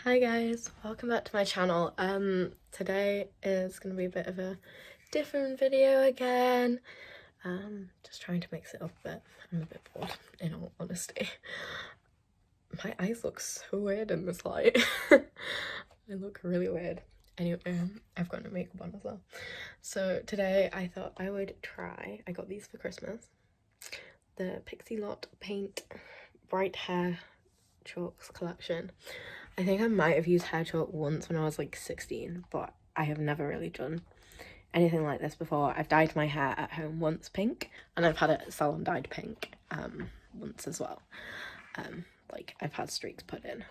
Hi guys, welcome back to my channel. Today is gonna be a bit of a different video again. Just trying to mix it up a bit. I'm a bit bored, in all honesty. My eyes look so weird in this light. They look really weird. Anyway, I've got no makeup on as well. So today I thought I would try, I got these for Christmas, the Pixie Lot Paint Bright Hair Chalks collection. I think I might have used hair chalk once when I was like 16, but I have never really done anything like this before. I've dyed my hair at home once pink, and I've had it salon dyed pink once as well. Like I've had streaks put in,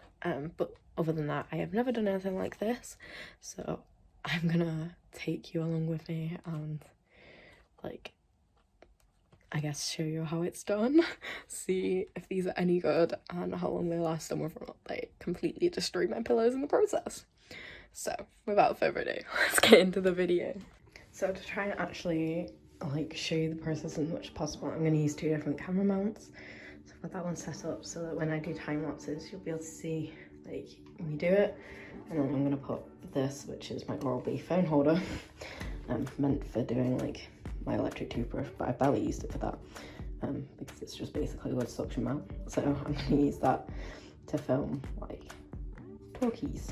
but other than that I have never done anything like this, so I'm gonna take you along with me and like I guess show you how it's done, see if these are any good and how long they last and whether or not they completely destroy my pillows in the process. So without further ado, let's get into the video. So to try and actually like show you the process as much as possible, I'm going to use two different camera mounts. So I've got that one set up so that when I do time lapses you'll be able to see like when you do it, and then I'm going to put this, which is my Oral-B phone holder, meant for doing like my electric toothbrush, but I barely used it for that because it's just basically a suction mount. So I'm going to use that to film like talkies,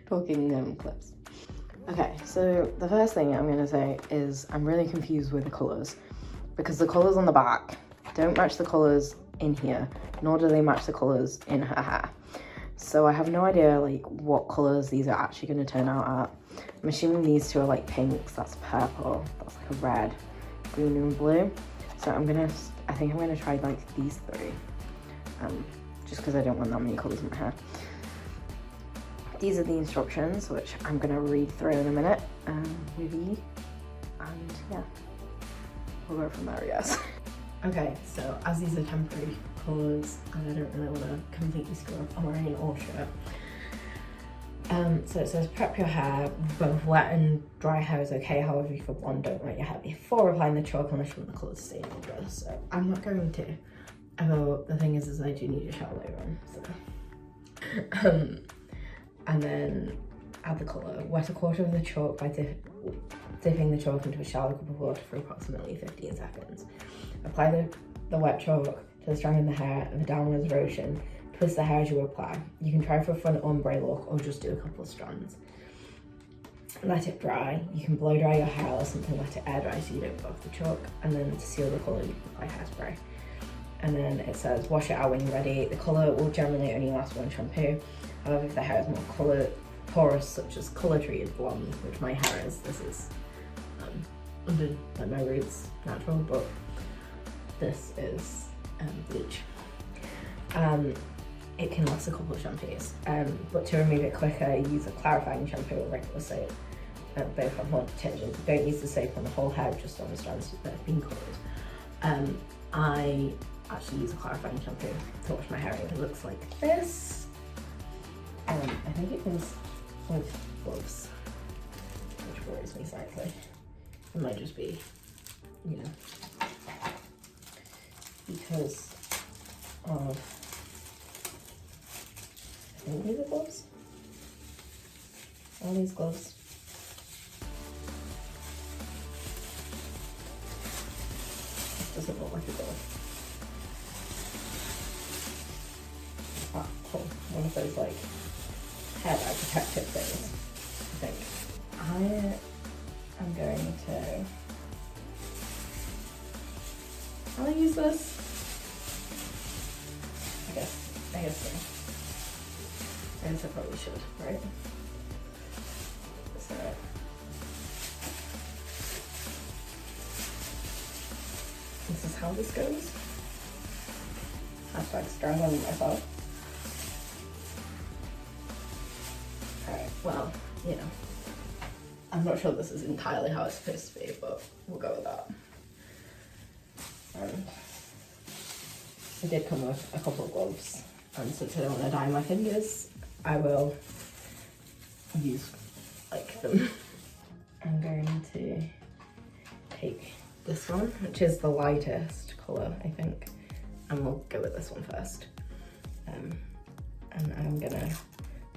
talking clips. Okay, so the first thing I'm going to say is I'm really confused with the colours, because the colours on the back don't match the colours in here, nor do they match the colours in her hair. So I have no idea like what colours these are actually going to turn out at. I'm assuming these two are like pinks, that's purple, that's like a red, green and blue. So I think I'm gonna try like these three, just because I don't want that many colours in my hair. These are the instructions, which I'm gonna read through in a minute with you, and yeah, we'll go from there, I guess. Okay, so as these are temporary colours and I don't really want to completely screw up, I'm wearing an all shirt. So it says prep your hair, both wet and dry hair is okay, however if you're blonde don't wet your hair before applying the chalk unless you want the colour to stay in your dress. So I'm not going to, although the thing is I do need a shower later on, so. And then add the colour. Wet a quarter of the chalk by dipping the chalk into a shallow cup of water for approximately 15 seconds. Apply the wet chalk to the strand in the hair with a downwards rotation. Twist the hair as you apply. You can try for a front ombre look or just do a couple of strands. Let it dry. You can blow dry your hair or something, let it air dry so you don't put off the chalk, and then to seal the colour you can apply hairspray. And then it says wash it out when you're ready. The colour will generally only last one shampoo. However, if the hair is more porous, such as colour treated blonde, which my hair is, this is under like my roots natural, but this is bleach. It can last a couple of shampoos, but to remove it quicker, use a clarifying shampoo or regular soap. Both have more detergent. Don't use the soap on the whole hair, just on the strands that have been coloured. I actually use a clarifying shampoo to wash my hair. It looks like this. I think it comes with gloves, which worries me slightly. It might just be, you know, because of, I think these are gloves. All these gloves. This doesn't look like a glove. Ah, cool. One of those like hair dye protective things, I think. I am going to, I'll use this. I guess so. I guess I probably should, right? So, this is how this goes. Hashtag strangling myself. Alright, well, you know, I'm not sure this is entirely how it's supposed to be, but we'll go with that. It did come with a couple of gloves, and since I don't want to dye my fingers, I will use like them. I'm going to take this one, which is the lightest colour, I think, and we'll go with this one first. And I'm gonna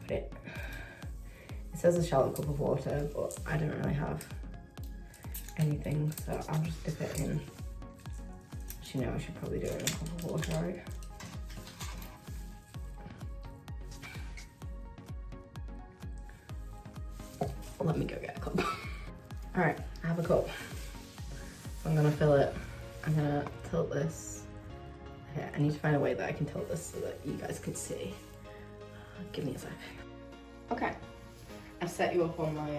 put it, it says a shallow cup of water, but I don't really have anything, so I'll just dip it in. Actually, no, I should probably do it in a cup of water, right? Let me go get a cup. All right, I have a cup. So I'm gonna fill it. I'm gonna tilt this. Okay, I need to find a way that I can tilt this so that you guys can see. Give me a sec. Okay, I've set you up on my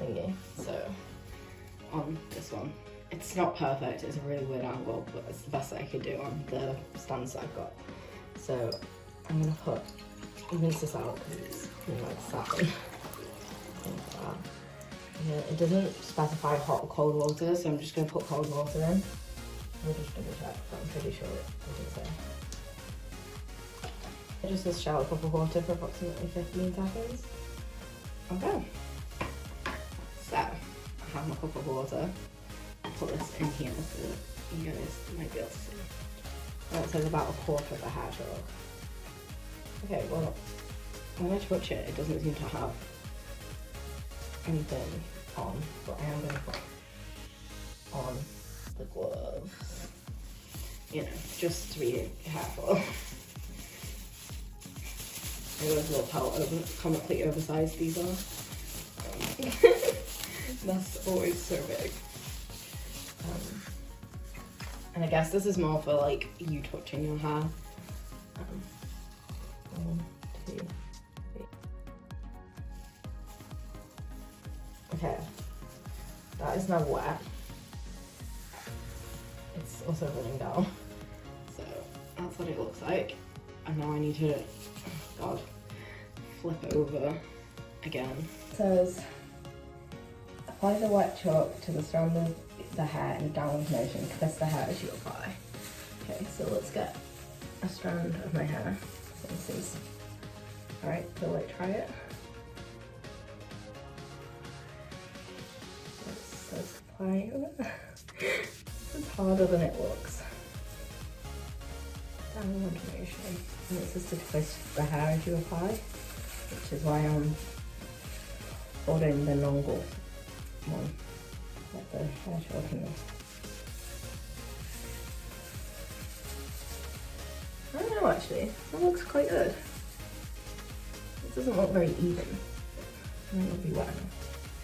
thingy, so on this one. It's not perfect, it's a really weird angle, but it's the best that I could do on the stands that I've got. So I'm gonna rinse this out because it's like satin. Yeah, it doesn't specify hot or cold water, so I'm just going to put cold water in. We'll just double check, but I'm pretty sure it doesn't say. It just says shallow cup of water for approximately 15 seconds. Okay. So, I have my cup of water. I'll put this in here so that you guys might be able to see. And it says about a quarter of a hair chalk. Okay, well, when I touch it, it doesn't seem to have anything on, but I am going to put on the gloves, you know, just to be careful. I always love how comically oversized these are. That's always so big. And I guess this is more for like you touching your hair. 1, 2, 3. Okay, that is now wet. It's also running down. So that's what it looks like. And now I need to, God, flip it over again. It says, apply the wet chalk to the strand of the hair in a downward motion. Twist the hair as you apply. Okay, so let's get a strand of my hair. So this is, alright, so like try it. It's harder than it looks. Downward motion. And it says to twist the hair as you apply, which is why I'm holding the longer one, like the hair shortener. I don't know actually, that looks quite good. It doesn't look very even. I think it'll be wet enough.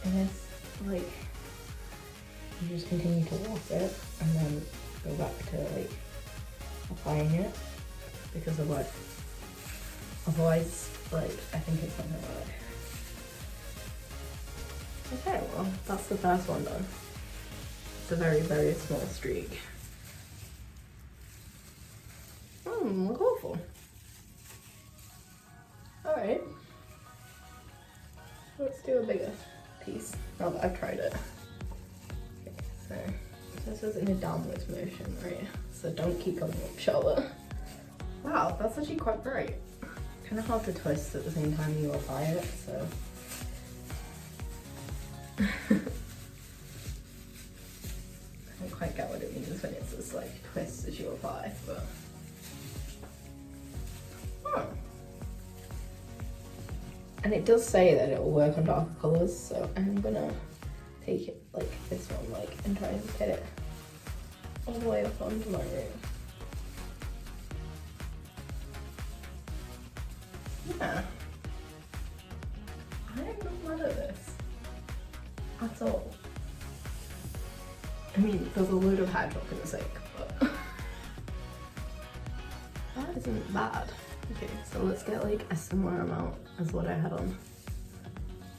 It is like, you just continue to wash it and then go back to like applying it, because of like, otherwise like I think it's not gonna work. Okay, well that's the first one done. It's a very, very small streak. Look awful. Alright. Let's do a bigger piece now that I've tried it. So this is in a downwards motion, right? So don't keep going up, Charlotte. Wow, that's actually quite bright. Kind of hard to twist at the same time you apply it, so. I don't quite get what it means when it's just like twist as you apply, but. And it does say that it will work on darker colours, so I'm gonna take it like this one, like, and try and get it all the way up onto my room. Yeah. I am not mad at this at all. I mean, there's a load of hair chalk in the sink, but that isn't bad. Okay, so let's get like a similar amount as what I had on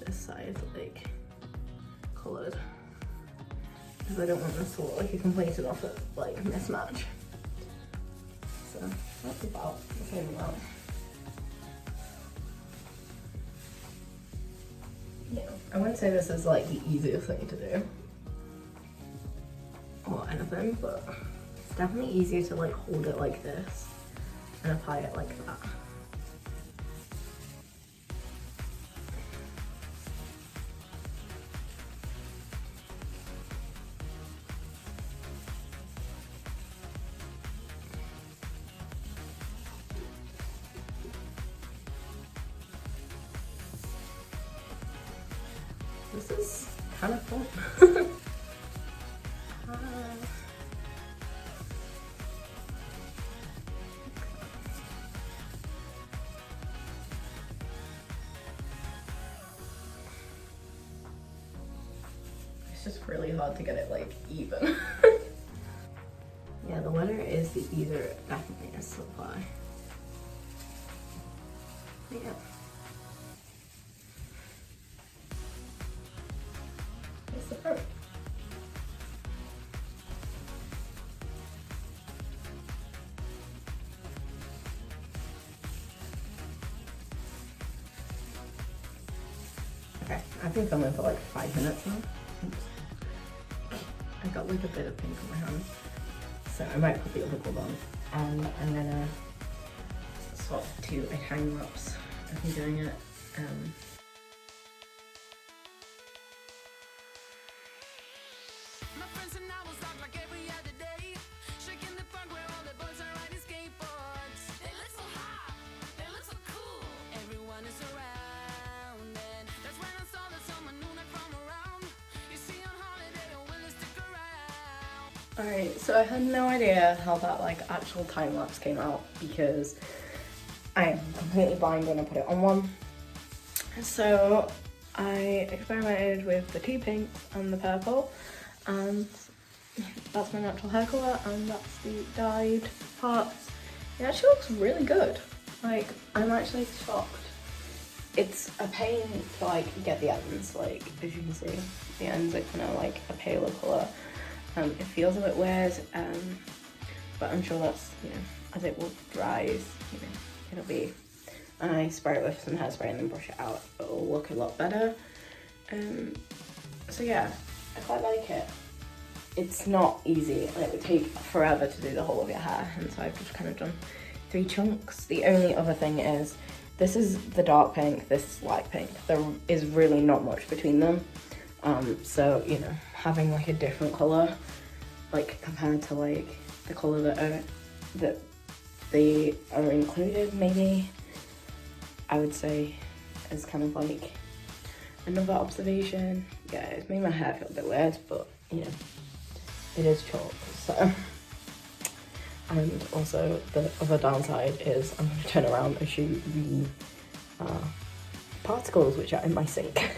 this side, like coloured, because I don't want this to look like a complete and utter like mismatch. So that's about the same amount. Yeah, I wouldn't say this is like the easiest thing to do or anything, but it's definitely easier to like hold it like this and apply it like that. This is kind of fun. It's just really hard to get it like even. Yeah, the winner is the either definitely a supply. Yeah. It's the front. Okay, I've been filming for like 5 minutes now. Oops. I got like a bit of pink on my hand, so I might put the other glove on, and I'm gonna swap to a time lapse of me doing it. Alright, so I had no idea how that like actual time lapse came out because I am completely blind when I put it on one. So I experimented with the 2 pinks and the purple, and that's my natural hair colour, and that's the dyed parts. It actually looks really good. Like, I'm actually shocked. It's a pain to like get the ends, like as you can see, the ends are kind of like a paler colour. It feels a bit weird, but I'm sure that's, you know, as it will dries, you know, it'll be, and I spray it with some hairspray and then brush it out, it'll look a lot better. So yeah, I quite like it. It's not easy, and it would take forever to do the whole of your hair, and so I've just kind of done 3 chunks. The only other thing is, this is the dark pink, this is light pink. There is really not much between them. So, you know, having like a different colour, like compared to like the colour that they are included, maybe, I would say is kind of like another observation. Yeah, it's made my hair feel a bit weird, but you know, it is chalk, so. And also the other downside is I'm going to turn around and shoot the particles which are in my sink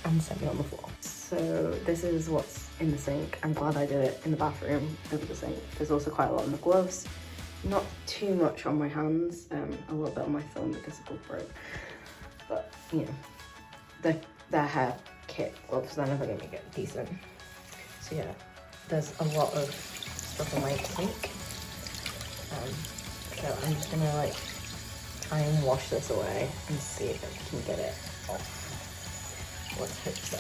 and set me on the floor. So this is what's in the sink. I'm glad I did it in the bathroom over the sink. There's also quite a lot in the gloves. Not too much on my hands, a little bit on my thumb because of GoPro. But you know, the hair kit gloves, they're never going to get decent. So yeah, there's a lot of stuff in my sink. So I'm just gonna like try and wash this away and see if I can get it off. Let's hope so.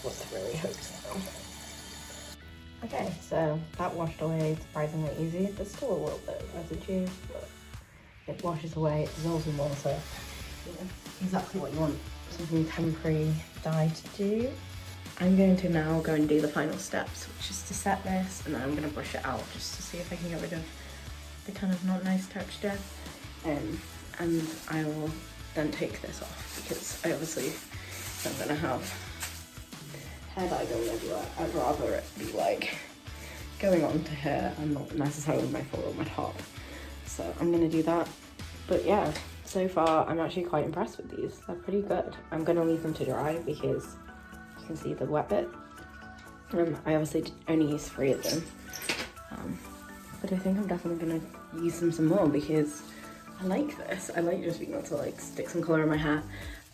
Let's really hope so. Okay, so that washed away surprisingly easy. There's still a little bit of residue, but it washes away, it dissolves in water. Yeah, exactly what you want something temporary dye to do. I'm going to now go and do the final steps, which is to set this, and then I'm going to brush it out just to see if I can get rid of the kind of not nice texture. And I will then take this off because I obviously am going to have hair dye going everywhere. I'd rather it be like going on to hair and not necessarily my foot or my top. So I'm going to do that. But yeah, so far I'm actually quite impressed with these. They're pretty good. I'm going to leave them to dry because you can see the wet bit. I obviously only use 3 of them, but I think I'm definitely gonna use them some more because I like this. I like just being able to like stick some colour in my hair,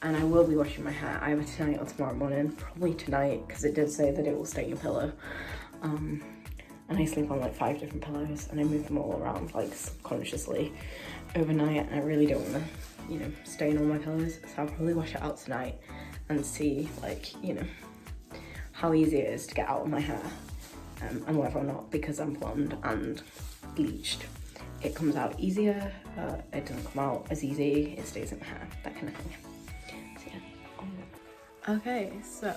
and I will be washing my hair either tonight or tomorrow morning, probably tonight because it did say that it will stain your pillow. And I sleep on like 5 different pillows and I move them all around like subconsciously overnight, and I really don't want to, you know, stain all my pillows, so I'll probably wash it out tonight and see, like, you know, how easy it is to get out of my hair, and whether or not, because I'm blonde and bleached, it comes out easier, it doesn't come out as easy, it stays in my hair, that kind of thing. So yeah. Okay, so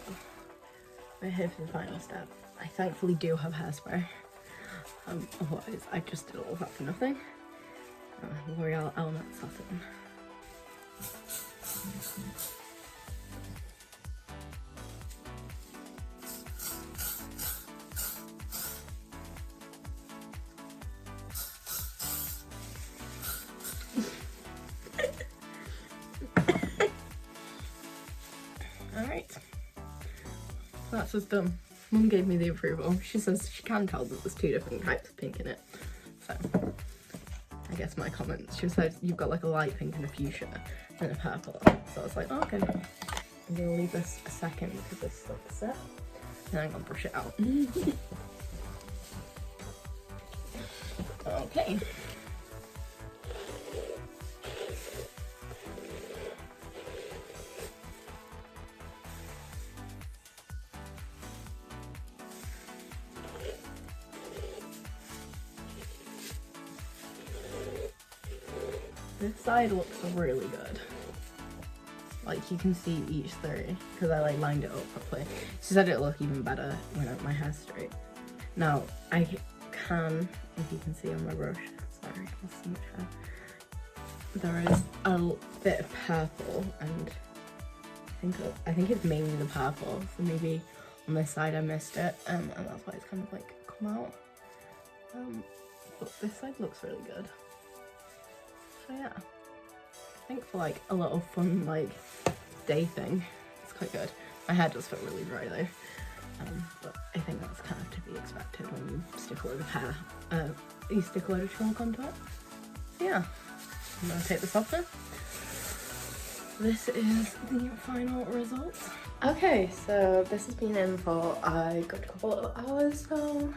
we're here for the final step. I thankfully do have hairspray, otherwise I just did all that for nothing. L'Oreal Element Satin. that's us done. Mum gave me the approval. She says she can tell that there's 2 different types of pink in it. So I guess my comments, she said you've got like a light pink and a fuchsia and a purple. So I was like, oh, okay. I'm gonna leave this a second because this stuff's set. And I'm gonna brush it out. Okay. This side looks really good. Like you can see each 3 because I like lined it up properly. She said it'll look even better when I have my hair straight. Now I can, if you can see on my brush, sorry, there's so much hair. There is a bit of purple, and I think it's mainly the purple. So maybe on this side I missed it, and that's why it's kind of like come out. But this side looks really good. So yeah, I think for like a little fun like day thing, it's quite good. My hair does feel really dry though, but I think that's kind of to be expected when you stick a load of hair, you stick a load of chalk onto it. So yeah, I'm gonna take this off now. This is the final result. Okay, so this has been in for a good couple of hours, so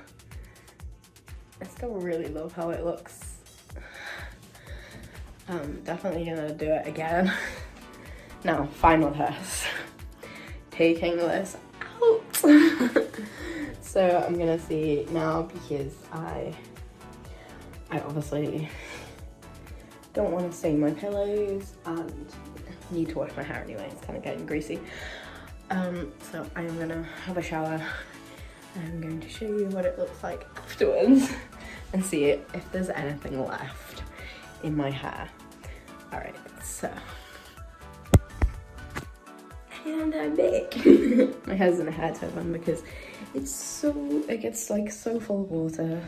I still really love how it looks. I'm definitely gonna do it again. Now, final test. Taking this out. So I'm gonna see now because I obviously don't want to stain my pillows and need to wash my hair anyway. It's kind of getting greasy. So I'm gonna have a shower and I'm going to show you what it looks like afterwards and see if there's anything left in my hair. All right, so, and I'm back. My hair's in a hair turban because it gets like so full of water.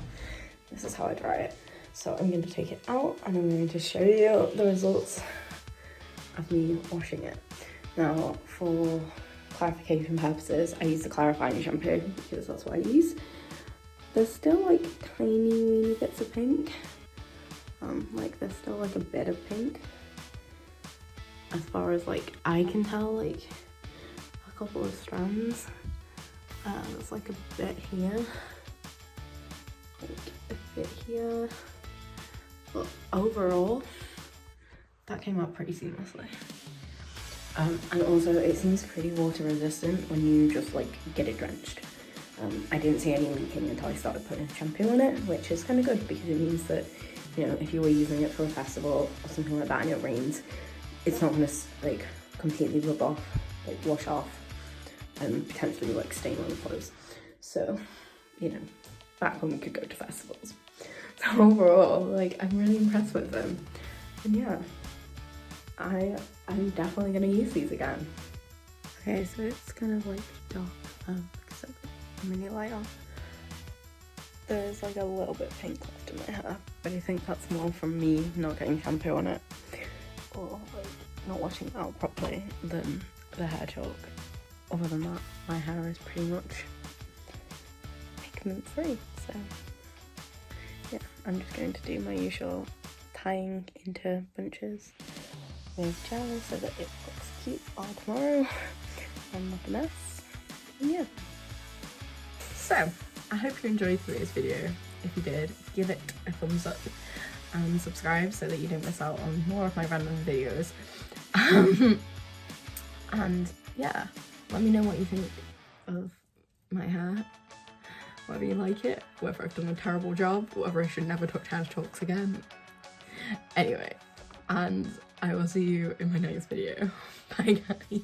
This is how I dry it. So I'm going to take it out and I'm going to show you the results of me washing it. Now, for clarification purposes, I use the clarifying shampoo because that's what I use. There's still like tiny weeny bits of pink. Like there's still like a bit of pink. As far as like I can tell, like a couple of strands. There's like a bit here. Like a bit here. But overall, that came out pretty seamlessly. And also it seems pretty water resistant when you just like get it drenched. I didn't see any leaking until I started putting shampoo on it, which is kind of good because it means that, you know, if you were using it for a festival or something like that and it rains, it's not gonna like completely rub off, like wash off, and potentially like stain on the clothes. So, you know, back when we could go to festivals. So overall, like I'm really impressed with them. And yeah, I'm definitely gonna use these again. Okay, so it's kind of like dark because I've got a mini light on. There's like a little bit of pink left in my hair, but I think that's more from me not getting shampoo on it or like not washing it out properly than the hair chalk. Other than that, my hair is pretty much pigment free, so yeah, I'm just going to do my usual tying into bunches with gel so that it looks cute by tomorrow and not a mess. And yeah. So, I hope you enjoyed today's video. If you did, give it a thumbs up and subscribe so that you don't miss out on more of my random videos. And yeah, let me know what you think of my hair, whether you like it, whether I've done a terrible job, whether I should never touch hair chalks again. Anyway, and I will see you in my next video. Bye guys.